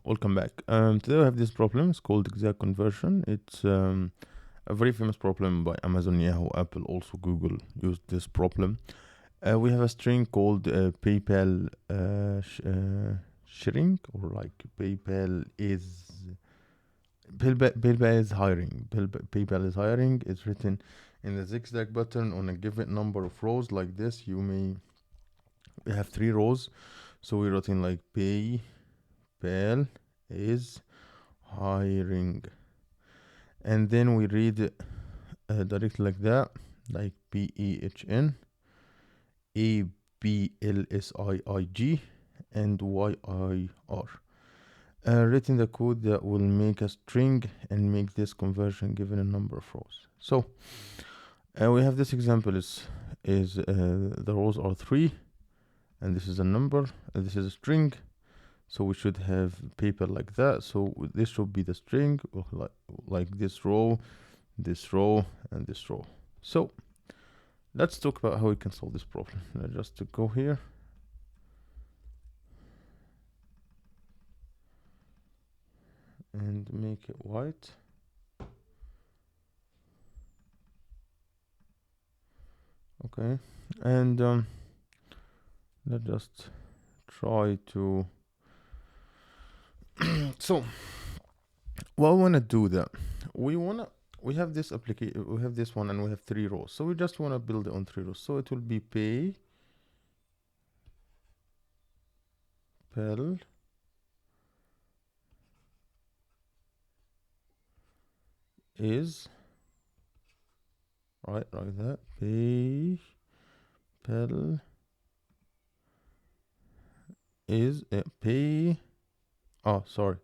Welcome back. Today I have this problem. It's called exact conversion. It's a very famous problem by Amazon, Yahoo, Apple, also Google used this problem. We have a string called PayPal sharing, or like PayPal is PayPal is hiring. PayPal is hiring. It's written in the zigzag button on a given number of rows like this. We have 3 rows, so we wrote in like PayPal is hiring, and then we read it directly like that, like PEHN ABLSIIG and YIR. Written the code that will make a string and make this conversion given a number of rows. So we have this example is the rows are 3, and this is a number, and this is a string. So we should have paper like that. So this should be the string, like this row, and this row. So let's talk about how we can solve this problem. Let's just go here. And make it white. Okay. And let's just try to so what we want to do that we have this application, we have this one, and we have 3 rows, so we just want to build it on 3 rows. So it will be PayPal is right like that. PayPal is pay. Oh, sorry.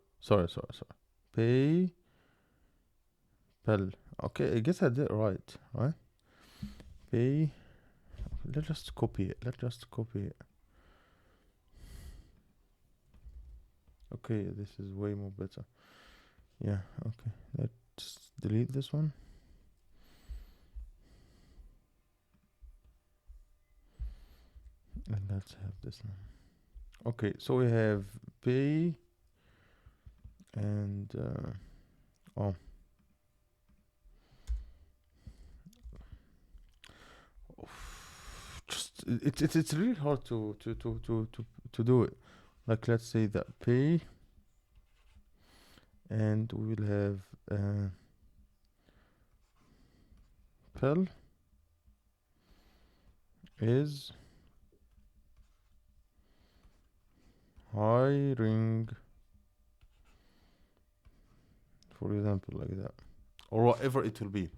PayPal. Okay, I guess I did it right. Pay. Let's just copy it. Okay, this is way more better. Yeah, okay. Let's delete this one. And let's have this one. Okay, so we have pay and it's really hard to do it. Like, let's say that pay, and we will have PayPal is hiring, for example, like that, or whatever it will be.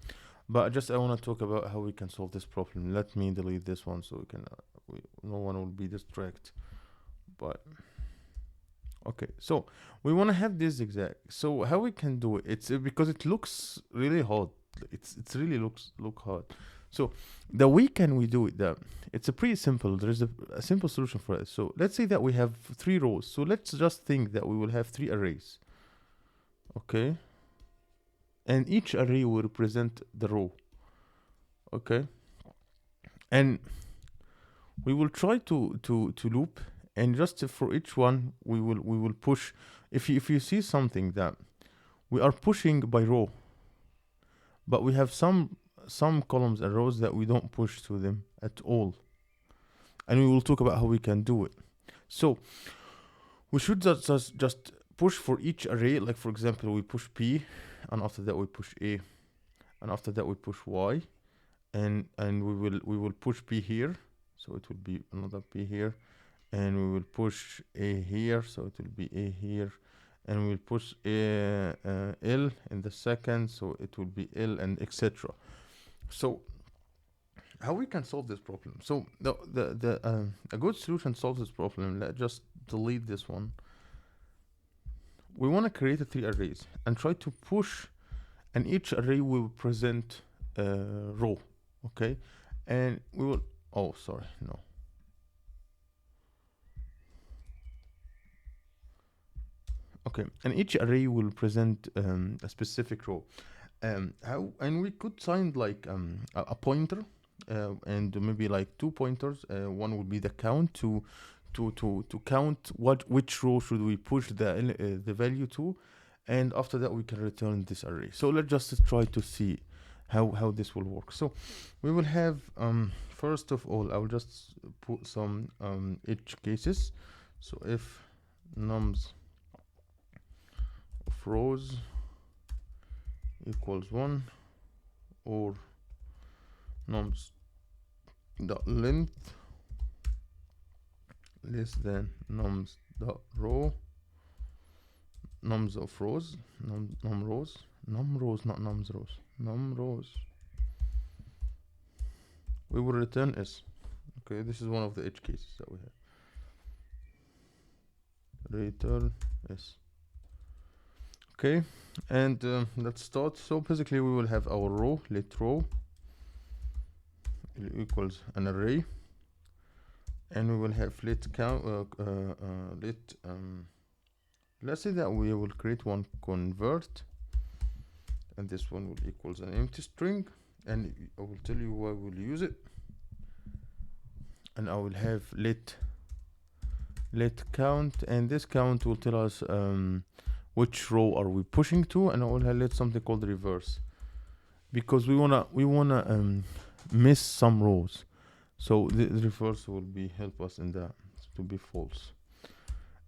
But I want to talk about how we can solve this problem. Let me delete this one so we can no one will be distracted. But okay, so we want to have this zigzag. So how we can do it? It's because it looks really hard. It's really look hard. So the way can we do it? It's a pretty simple. There is a simple solution for it. So let's say that we have 3 rows. So let's just think that we will have 3 arrays. Okay, and each array will represent the row. Okay, and we will try to loop, and just for each one we will push. If you see something that we are pushing by row, but we have some columns and rows that we don't push to them at all, and we will talk about how we can do it. So we should just push for each array. Like, for example, we push P, and after that we push A, and after that we push Y, and we will push P here, so it will be another P here, and we will push A here, so it will be A here, and we'll push L in the second, so it will be L, and etc. So how we can solve this problem? So a good solution solves this problem. Let's just delete this one. We want to create 3 arrays and try to push, and each array will present a row. Okay, and we will okay, and each array will present a specific row. And we could find like a pointer, and maybe like 2 pointers. One would be the count to to count which row should we push the value to, and after that we can return this array. So let's just try to see how this will work. So we will have first of all, I will just put some edge cases. So if nums of rows equals 1, or nums dot length less than nums dot row, nums of rows, num rows, not nums rows, num rows, we will return s. Okay, this is one of the edge cases that we have. Return s. Okay, and let's start. So basically we will have our row, let row equals an array, and we will have let count let's say that we will create one convert, and this one will equals an empty string, and I will tell you why we'll use it. And I will have let count, and this count will tell us which row are we pushing to, and I will have let something called reverse, because we wanna miss some rows. So the reverse will be help us in that to be false.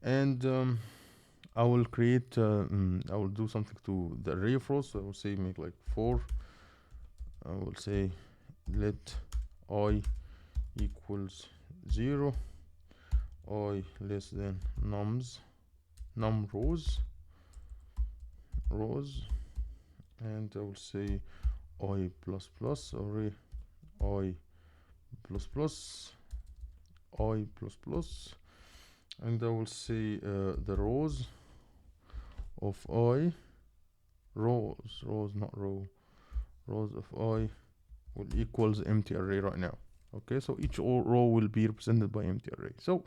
And I will create I will do something to the array of rows. So I will say make like 4. I will say let I equals 0, I less than num rows, and I will say I plus plus array I plus plus I plus plus, and I will say the rows of I, rows not row, rows of I will equals empty array right now. Okay, so each row will be represented by empty array. So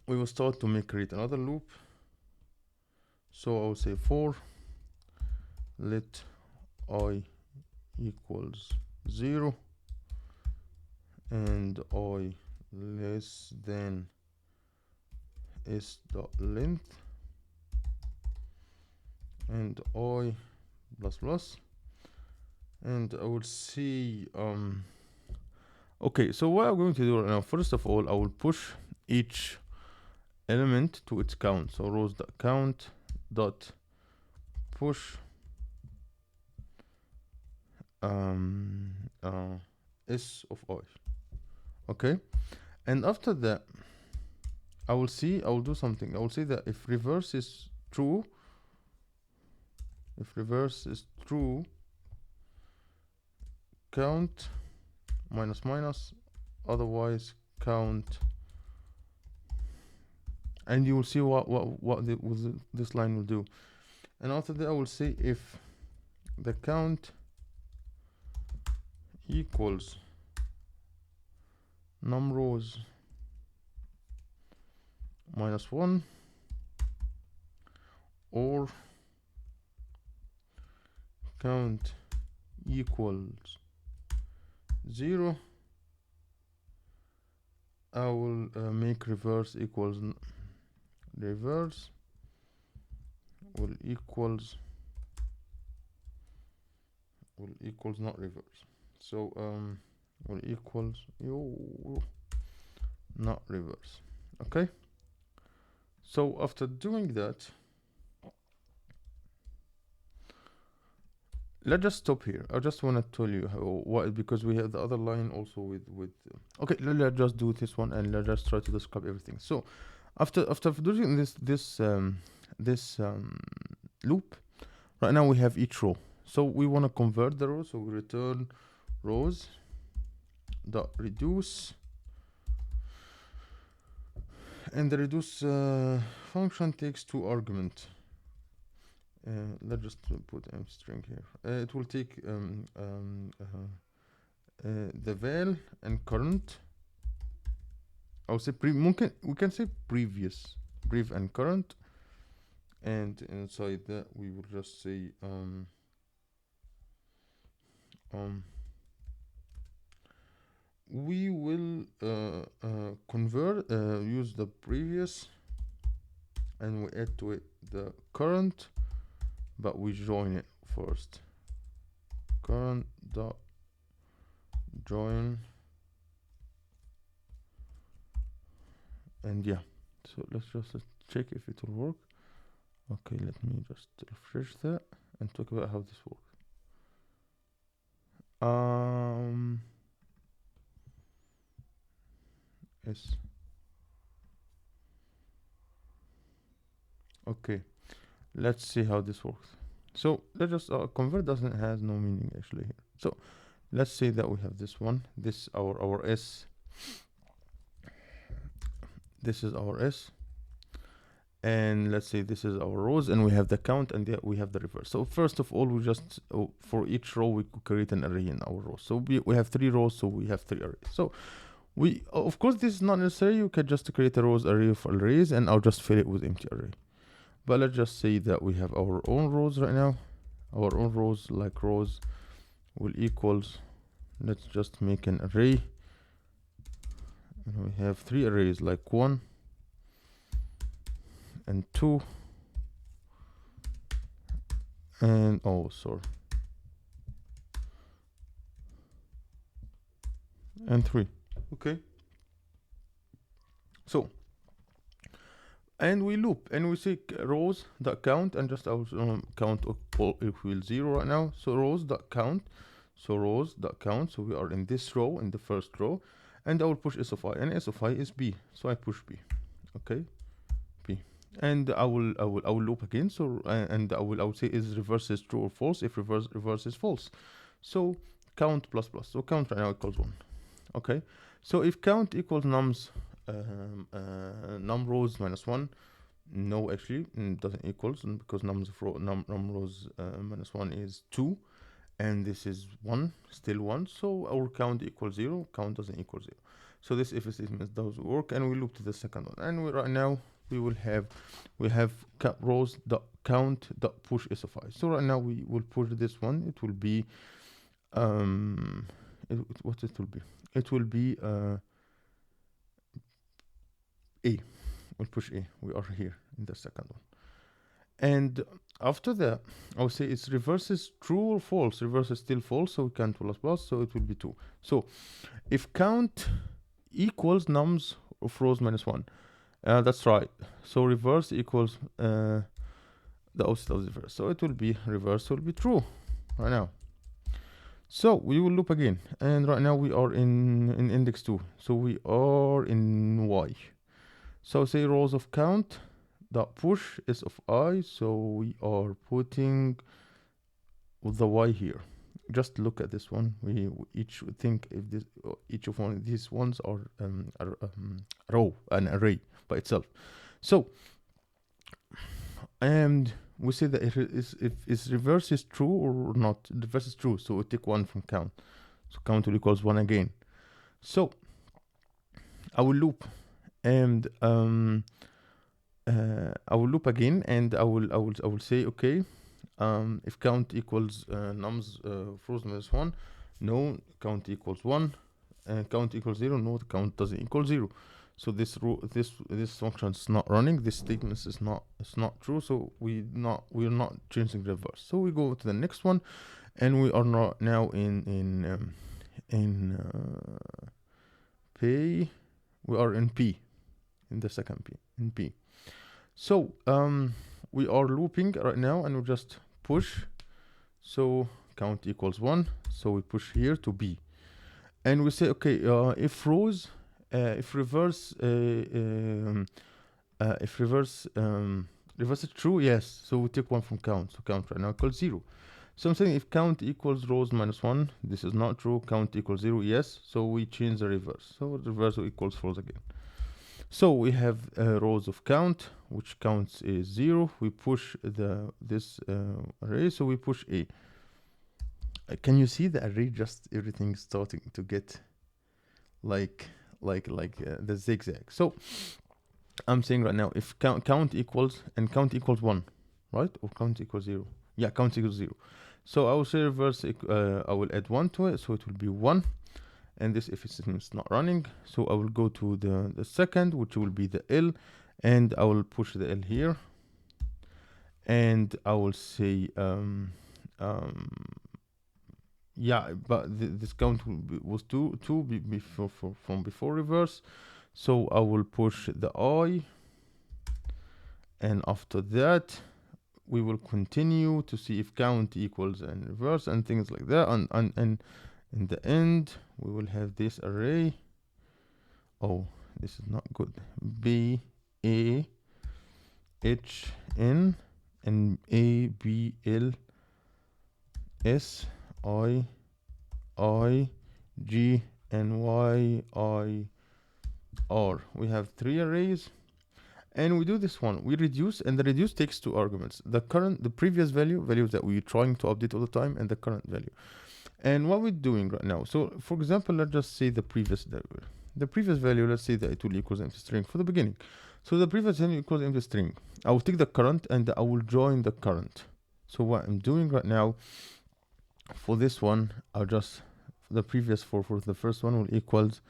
we will start to create another loop. So I will say 4 let I equals 0 and I less than s dot length and I plus plus, and I will see okay, so what I'm going to do right now, first of all, I will push each element to its count. So rows dot count dot push s of I. Okay, and after that I will do something. I will say that if reverse is true, count minus minus, otherwise count, and you will see what this line will do. And after that I will say if the count equals num rows minus 1 or count equals 0, I will make reverse equals reverse will equals not reverse. So will equals not reverse. Okay, so after doing that, let's just stop here. I just want to tell you what, because we have the other line also with okay, let's just do this one and let's just try to describe everything. So after doing this loop, right now we have each row. So we want to convert the row, so we return rows dot reduce, and the reduce function takes 2 arguments. Let's just put a string here. It will take the val and current. I'll say we can say previous, brief and current, and inside that we will just say we will convert, use the previous, and we add to it the current, but we join it first. Current dot join, and yeah, so let's just check if it will work. Okay, let me just refresh that and talk about how this works. Yes. Okay, let's see how this works. So let's just convert doesn't has no meaning actually here. So let's say that we have this one, this our s, this is our s, and let's say this is our rows, and we have the count, and we have the reverse. So first of all, we just for each row we could create an array in our rows. So we have 3 rows, so we have 3 arrays. So we, of course, this is not necessary. You can just create a rows array of arrays, and I'll just fill it with empty array. But let's just say that we have our own rows right now. Our own rows, like rows will equals, let's just make an array, and we have 3 arrays, like 1 and 2 and and 3. Okay, so and we loop, and we say rows dot count, and just our count equals 0 right now. So rows dot count, so rows dot count, so we are in this row, in the first row, and I will push s of I, and s of I is b, so I push b. Okay, b, and I will loop again. So and I will say is reverse is true or false if reverse is false. So count plus plus, so count right now equals 1. Okay, so if count equals nums num rows minus 1, no, actually it doesn't equals, because num rows minus 1 is 2, and this is 1, still 1, so our count equals 0, count doesn't equal 0. So this if statement does work, and we loop to the second one, and right now we have rows dot count dot push s of I. So right now we will push this one. It will be what it will be, it will be a, we'll push a, we are here in the second one. And after that, I'll say it's reverse is true or false. Reverse is still false, so we count plus plus, so it will be 2. So if count equals nums of rows minus 1, that's right. So reverse equals the opposite of reverse, so it will be reverse will be true right now. So we will loop again, and right now we are in index 2, so we are in y. So say rows of count dot push s of I, so we are putting the y here. Just look at this one. We each think if this each of one of these ones are row, an array by itself. So and we say that if reverse is true or not. Reverse is true, so we take 1 from count, so count will equals 1 again. So I will loop, and I will loop again, and I will say, okay, if count equals nums rows minus 1, no, count equals 1, and count equals 0, no, the count doesn't equal 0. So this function is not running. This statement is not true. So we're not changing reverse. So we go to the next one, and we are now in P. We are in P, in the second P, in P. So we are looping right now, and we just push. So count equals 1. So we push here to B, and we say, okay, if rows. If reverse is true, yes, so we take 1 from count, so count right now equals 0. So I'm saying if count equals rows minus 1, this is not true, count equals 0, yes, so we change the reverse, so the reverse equals false again. So we have rows of count, which counts is 0. We push this array, so we push A. Can you see the array? Just everything starting to get like the zigzag. So I'm saying right now, if count equals, and count equals 1, right, or count equals 0, yeah, count equals 0, so I will say reverse, I will add 1 to it, so it will be 1, and this if it's not running. So I will go to the second, which will be the L, and I will push the L here, and I will say yeah, but this count was two before from before reverse. So I will push the I, and after that we will continue to see if count equals and reverse and things like that, and in the end we will have this array. Oh, this is not good. B A H N and A B L S I G and Y I R. We have 3 arrays, and we do this one. We reduce, and the reduce takes 2 arguments: the previous values that we're trying to update all the time, and the current value. And what we're doing right now, so for example, let's just say the previous value, let's say that it will equals empty string for the beginning. So the previous value equals empty string. I will take the current and I will join the current. So what I'm doing right now for this one, I'll just the previous for the first one will equals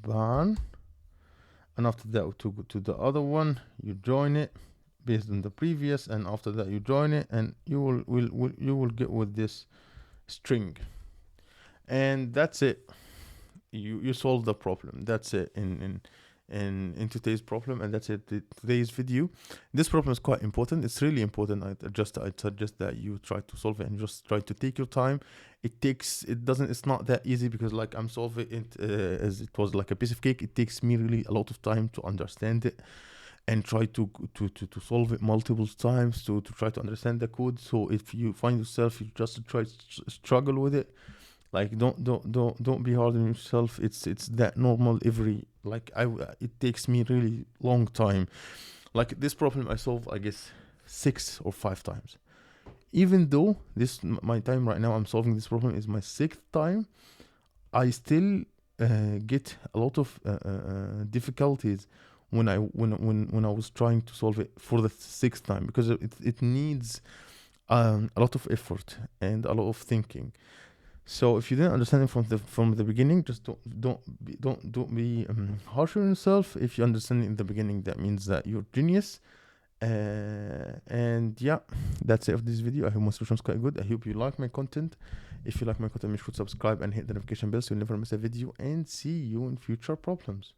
ban, and after that to the other one you join it based on the previous, and after that you join it, and you will get with this string, and that's it. You solve the problem. That's it in today's problem, and that's it. Today's video. This problem is quite important. It's really important. I suggest that you try to solve it and just try to take your time. It's not that easy, because like I'm solving it as it was like a piece of cake. It takes me really a lot of time to understand it and try to solve it multiple times to try to understand the code. So if you find yourself you just try to struggle with it, like don't be hard on yourself. It's that normal. It takes me really long time. Like this problem I solved, I guess 6 or 5 times. Even though my time right now I'm solving this problem is my 6th time, I still get a lot of difficulties when I was trying to solve it for the 6th time, because it needs a lot of effort and a lot of thinking. So if you didn't understand it from the beginning, just don't be harsh on yourself. If you understand it in the beginning, that means that you're genius. And yeah, that's it of this video. I hope my solution is quite good. I hope you like my content. If you like my content, make sure to subscribe and hit the notification bell so you'll never miss a video, and see you in future problems.